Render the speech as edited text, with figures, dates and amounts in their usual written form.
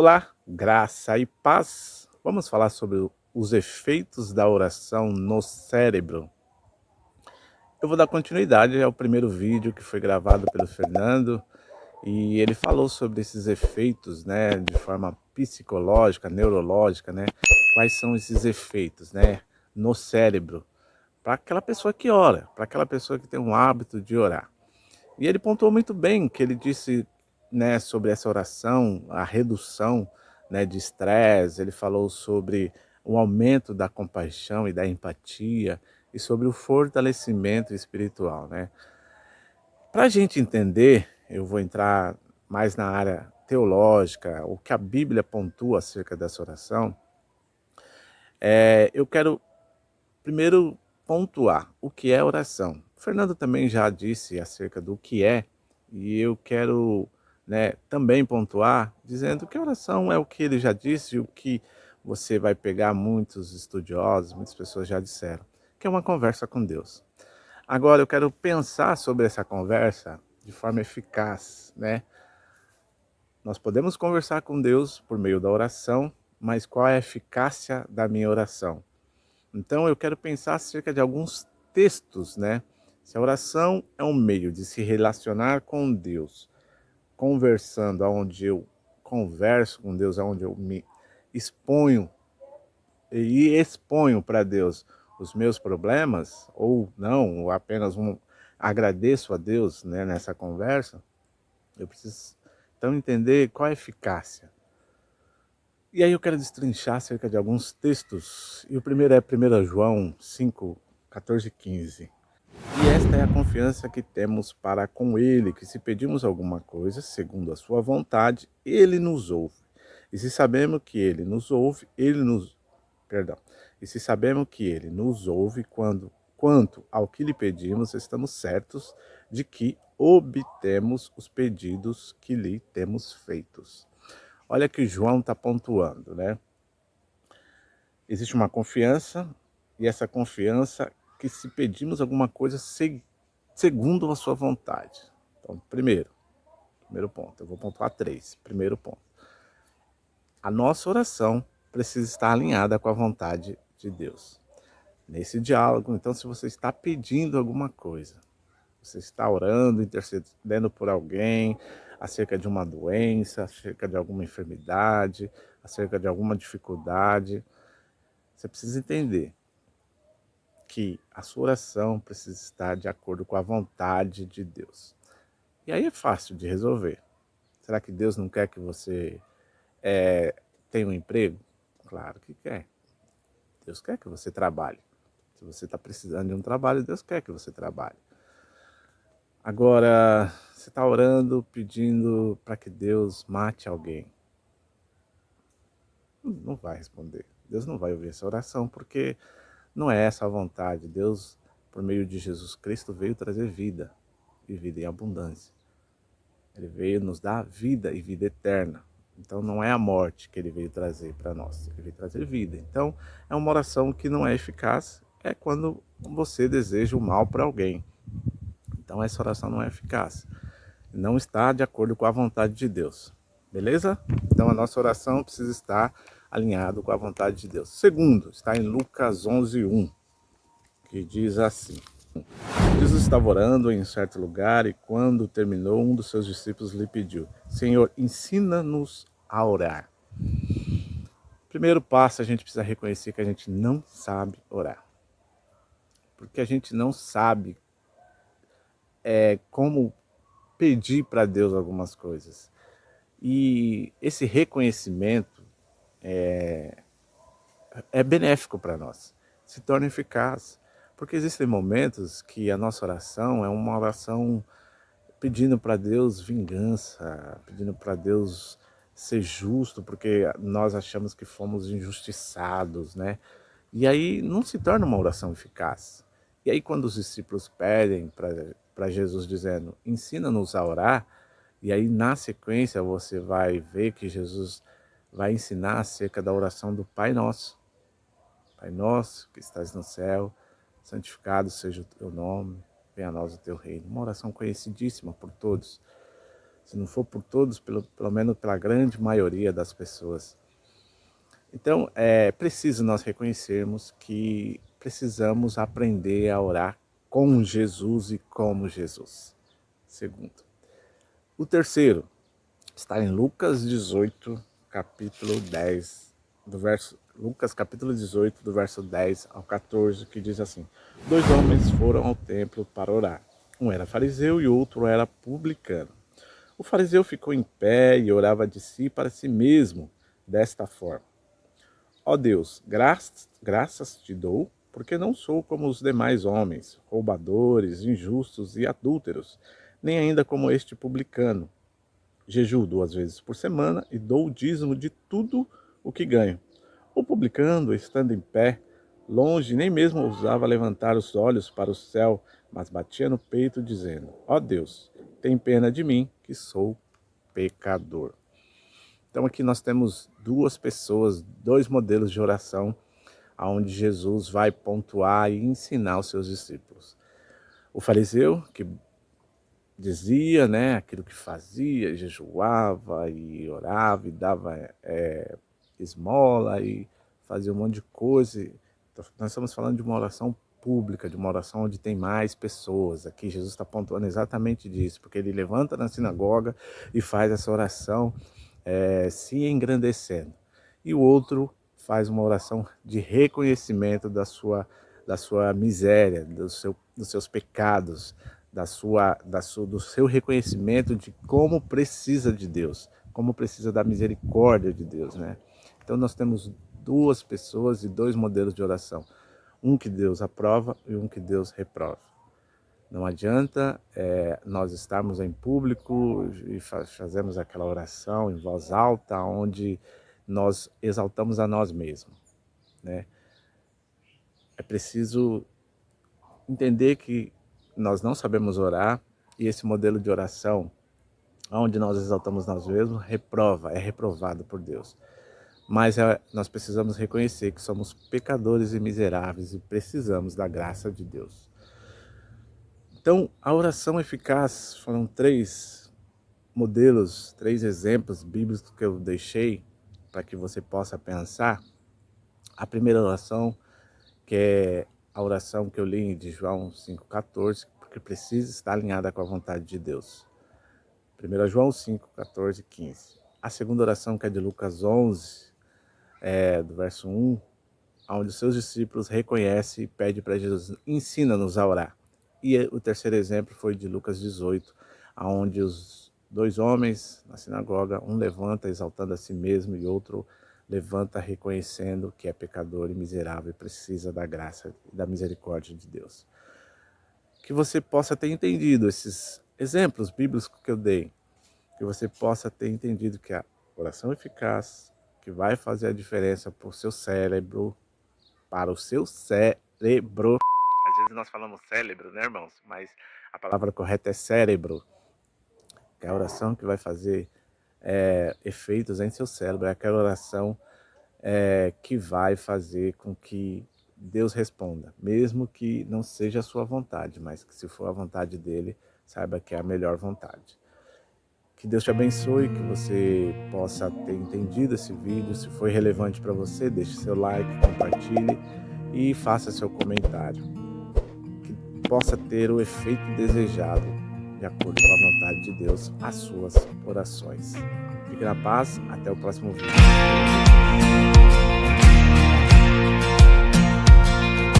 Olá, graça e paz. Vamos falar sobre os efeitos da oração no cérebro. Eu vou dar continuidade ao primeiro vídeo que foi gravado pelo Fernando e ele falou sobre esses efeitos, né, de forma psicológica, neurológica, né? Quais são esses efeitos, né, no cérebro para aquela pessoa que ora, para aquela pessoa que tem um hábito de orar. E ele pontuou muito bem que ele disse, né, sobre essa oração, a redução, né, de estresse. Ele falou sobre o aumento da compaixão e da empatia e sobre o fortalecimento espiritual, né? Para a gente entender, eu vou entrar mais na área teológica, o que a Bíblia pontua acerca dessa oração. Eu quero primeiro pontuar o que é oração. O Fernando também já disse acerca do que é, e eu quero, né, também pontuar, dizendo que oração é o que ele já disse, e o que você vai pegar muitos estudiosos, muitas pessoas já disseram, que é uma conversa com Deus. Agora eu quero pensar sobre essa conversa de forma eficaz, né? Nós podemos conversar com Deus por meio da oração, mas qual é a eficácia da minha oração? Então eu quero pensar acerca de alguns textos, né? Se a oração é um meio de se relacionar com Deus, conversando, aonde eu converso com Deus, aonde eu me exponho e exponho para Deus os meus problemas, ou não, ou apenas agradeço a Deus, né, nessa conversa, eu preciso então entender qual é a eficácia. E aí eu quero destrinchar acerca de alguns textos, e o primeiro é 1 João 5, 14 e 15. E esta é a confiança que temos para com Ele, que se pedimos alguma coisa, segundo a sua vontade, Ele nos ouve. E se sabemos que Ele nos ouve, Perdão. E se sabemos que Ele nos ouve quanto ao que lhe pedimos, estamos certos de que obtemos os pedidos que lhe temos feitos. Olha que João está pontuando, né? Existe uma confiança, e essa confiança que se pedimos alguma coisa segundo a sua vontade. Então, primeiro ponto, eu vou pontuar 3. Primeiro ponto, a nossa oração precisa estar alinhada com a vontade de Deus. Nesse diálogo, então, se você está pedindo alguma coisa, você está orando, intercedendo por alguém, acerca de uma doença, acerca de alguma enfermidade, acerca de alguma dificuldade, você precisa entender que a sua oração precisa estar de acordo com a vontade de Deus. E aí é fácil de resolver. Será que Deus não quer que você tenha um emprego? Claro que quer. Deus quer que você trabalhe. Se você está precisando de um trabalho, Deus quer que você trabalhe. Agora, você está orando, pedindo para que Deus mate alguém. Não vai responder. Deus não vai ouvir essa oração, porque não é essa a vontade. Deus, por meio de Jesus Cristo, veio trazer vida, e vida em abundância. Ele veio nos dar vida e vida eterna. Então não é a morte que ele veio trazer para nós, ele veio trazer vida. Então é uma oração que não é eficaz, é quando você deseja o mal para alguém. Então essa oração não é eficaz, não está de acordo com a vontade de Deus. Beleza? Então a nossa oração precisa estar alinhado com a vontade de Deus. Segundo, está em Lucas 11:1, que diz assim: Jesus estava orando em um certo lugar e quando terminou, um dos seus discípulos lhe pediu: Senhor, ensina-nos a orar. Primeiro passo, a gente precisa reconhecer que a gente não sabe orar. Porque a gente não sabe como pedir para Deus algumas coisas. E esse reconhecimento é benéfico para nós, se torna eficaz. Porque existem momentos que a nossa oração é uma oração pedindo para Deus vingança, pedindo para Deus ser justo, porque nós achamos que fomos injustiçados, né? E aí não se torna uma oração eficaz. E aí quando os discípulos pedem para Jesus dizendo, ensina-nos a orar, e aí na sequência você vai ver que Jesus vai ensinar acerca da oração do Pai Nosso. Pai nosso que estás no céu, santificado seja o teu nome, venha a nós o teu reino. Uma oração conhecidíssima por todos. Se não for por todos, pelo menos pela grande maioria das pessoas. Então, é preciso nós reconhecermos que precisamos aprender a orar com Jesus e como Jesus. Segundo. O terceiro está em Lucas 18, capítulo 10, Lucas capítulo 18, do verso 10 ao 14, que diz assim: 2 homens foram ao templo para orar. Um era fariseu e outro era publicano. O fariseu ficou em pé e orava de si para si mesmo, desta forma: Ó Deus, graças te dou, porque não sou como os demais homens, roubadores, injustos e adúlteros, nem ainda como este publicano. Jejuo 2 vezes por semana e dou o dízimo de tudo o que ganho. O publicano, estando em pé, longe, nem mesmo ousava levantar os olhos para o céu, mas batia no peito, dizendo: Ó Deus, tem pena de mim, que sou pecador. Então aqui nós temos duas pessoas, dois modelos de oração, onde Jesus vai pontuar e ensinar os seus discípulos. O fariseu, que dizia, né, aquilo que fazia, jejuava e orava e dava esmola e fazia um monte de coisa. Então, nós estamos falando de uma oração pública, de uma oração onde tem mais pessoas. Aqui Jesus está pontuando exatamente disso, porque ele levanta na sinagoga e faz essa oração se engrandecendo. E o outro faz uma oração de reconhecimento da sua miséria, dos seus pecados, do seu reconhecimento de como precisa de Deus, como precisa da misericórdia de Deus, né? Então nós temos duas pessoas e dois modelos de oração, um que Deus aprova e um que Deus reprova. Não adianta nós estarmos em público e fazemos aquela oração em voz alta, onde nós exaltamos a nós mesmos, né? É preciso entender que nós não sabemos orar, e esse modelo de oração, onde nós exaltamos nós mesmos, é reprovado por Deus. Mas nós precisamos reconhecer que somos pecadores e miseráveis e precisamos da graça de Deus. Então, a oração eficaz foram 3 modelos, 3 exemplos bíblicos que eu deixei para que você possa pensar. A primeira oração, que é a oração que eu li de João 5,14, porque precisa estar alinhada com a vontade de Deus. 1 João 5,14, 15. A segunda oração, que é de Lucas 11, do verso 1, onde os seus discípulos reconhecem e pedem para Jesus: ensina-nos a orar. E o terceiro exemplo foi de Lucas 18, onde os 2 homens na sinagoga, um levanta exaltando a si mesmo e outro levanta reconhecendo que é pecador e miserável e precisa da graça e da misericórdia de Deus. Que você possa ter entendido esses exemplos bíblicos que eu dei, que você possa ter entendido que a oração eficaz, que vai fazer a diferença para o seu cérebro, às vezes nós falamos cérebro, né, irmãos? Mas a palavra correta é cérebro. Que é a oração que vai fazer efeitos em seu cérebro. É aquela oração que vai fazer com que Deus responda. Mesmo que não seja a sua vontade, mas que se for a vontade dele, saiba que é a melhor vontade. Que Deus te abençoe, que você possa ter entendido esse vídeo. Se foi relevante para você, deixe seu like, compartilhe e faça seu comentário. Possa ter o efeito desejado, de acordo com a vontade de Deus, as suas orações. Fique na paz, até o próximo vídeo.